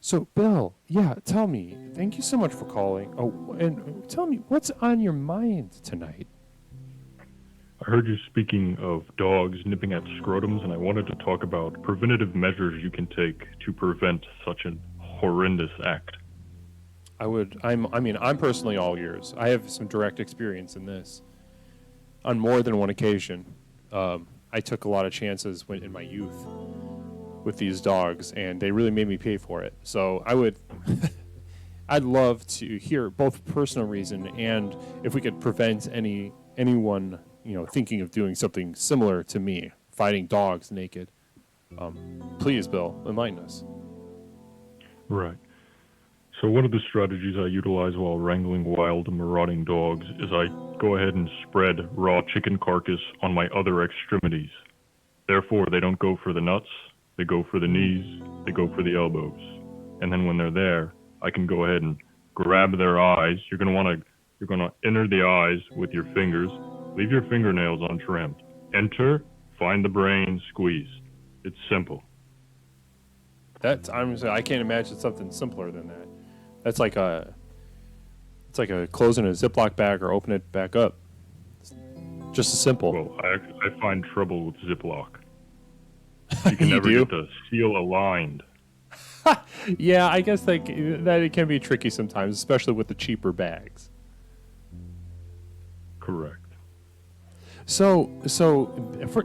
So, Bill, yeah, tell me. Thank you so much for calling. Oh, and tell me what's on your mind tonight. I heard you speaking of dogs nipping at scrotums, and I wanted to talk about preventative measures you can take to prevent such a horrendous act. I'm personally all ears. I have some direct experience in this on more than one occasion. I took a lot of chances in my youth with these dogs, and they really made me pay for it. So I'd love to hear both personal reason and if we could prevent anyone thinking of doing something similar to me, fighting dogs naked. Please, Bill, enlighten us. Right. So one of the strategies I utilize while wrangling wild and marauding dogs is I go ahead and spread raw chicken carcass on my other extremities. Therefore, they don't go for the nuts, they go for the knees, they go for the elbows. And then when they're there, I can go ahead and grab their eyes. You're going to enter the eyes with your fingers. Leave your fingernails untrimmed. Enter, find the brain, squeeze. It's simple. I can't imagine something simpler than that. It's like a closing a Ziploc bag or open it back up. It's just as simple. Well, I find trouble with Ziploc. You can You never do? get the seal aligned. Yeah, I guess that it can be tricky sometimes, especially with the cheaper bags. Correct. So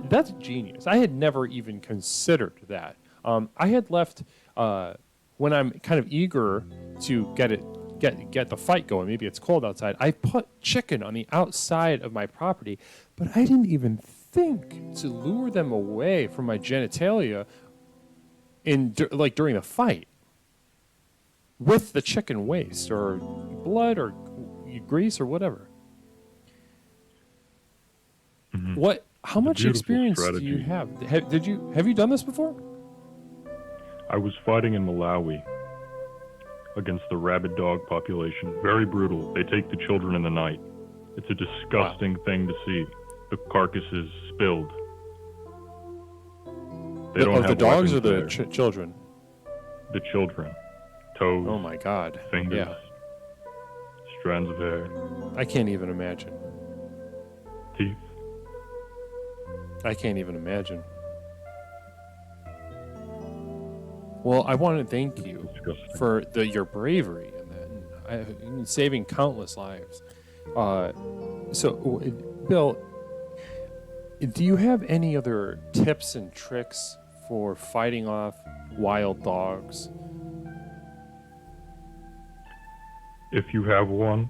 that's genius. I had never even considered that. I had left when I'm kind of eager to get the fight going. Maybe it's cold outside. I put chicken on the outside of my property, but I didn't even think to lure them away from my genitalia during the fight with the chicken waste or blood or grease or whatever. Mm-hmm. How It's a much beautiful experience strategy. do you have? Have you done this before? I was fighting in Malawi against the rabid dog population. Very brutal. They take the children in the night. It's a disgusting thing to see. The carcasses spilled. They don't Of have the dogs or weapons the there. children? The children. Toes, Oh my God. fingers, Yeah. strands of hair, I can't even imagine. teeth. I can't even imagine. Well, I want to thank you Disgusting. for your bravery in that, and saving countless lives. Bill, do you have any other tips and tricks for fighting off wild dogs? If you have one,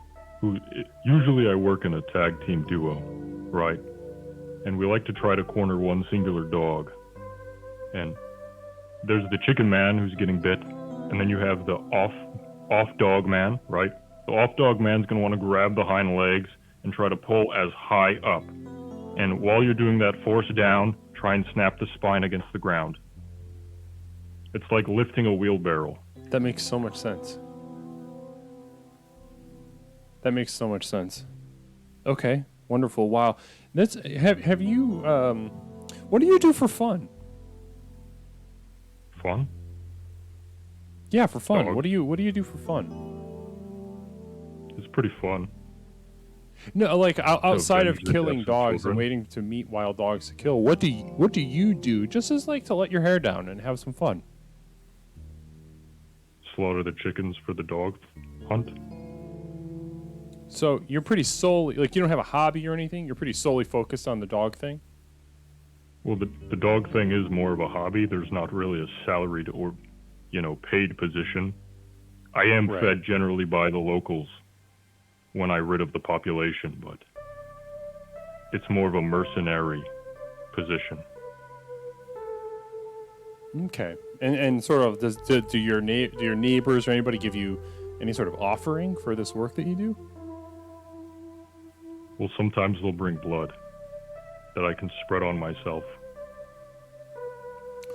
usually I work in a tag team duo, right? And we like to try to corner one singular dog. And there's the chicken man who's getting bit, and then you have the off dog man, right? The off dog man's gonna want to grab the hind legs and try to pull as high up. And while you're doing that, force down, try and snap the spine against the ground. It's like lifting a wheelbarrow. That makes so much sense. That makes so much sense. Okay, wonderful. Wow. Have you what do you do for fun? Fun? Yeah, for fun. Dogs. What do you do for fun? It's pretty fun. No, like outside of avenge the killing deaths of dogs and children. waiting to meet wild dogs to kill. What do you do just as like to let your hair down and have some fun? Slaughter the chickens for the dog hunt. So you're pretty solely like you don't have a hobby or anything. You're pretty solely focused on the dog thing. Well, the dog thing is more of a hobby. There's not really a salaried or, paid position. I am Right. fed generally by the locals when I rid of the population, but it's more of a mercenary position. Okay. And sort of do your neighbors or anybody give you any sort of offering for this work that you do? Well, sometimes they'll bring blood that I can spread on myself.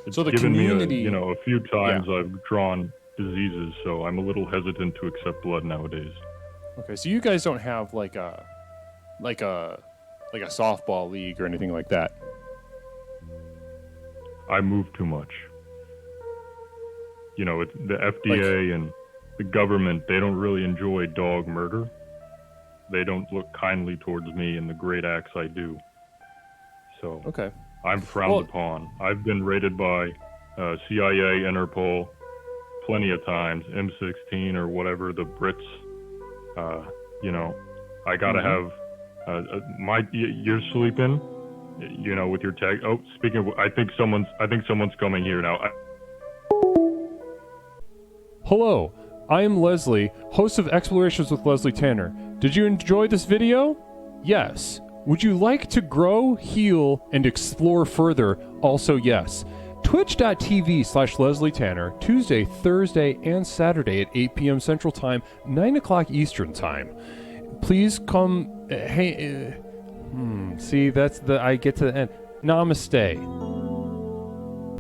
It's So the given community- me a few times I've drawn diseases, so I'm a little hesitant to accept blood nowadays. Okay, so you guys don't have like a softball league or anything like that. I move too much. you know, the FDA and the government, they don't really enjoy dog murder. They don't look kindly towards me and the great acts I do. So Okay. I'm frowned upon. I've been raided by CIA, Interpol, plenty of times, M16 or whatever the Brits. You know, I gotta have you're sleeping, you know, with your tag. Oh, speaking of, I think someone's coming here now. Hello, I am Leslie, host of Explorations with Leslie Tanner. Did you enjoy this video? Yes. Would you like to grow, heal, and explore further? Also yes. Twitch.tv/Leslie Tanner, Tuesday, Thursday, and Saturday at 8 p.m. Central Time, 9 o'clock Eastern Time. Please come. See, that's I get to the end. Namaste.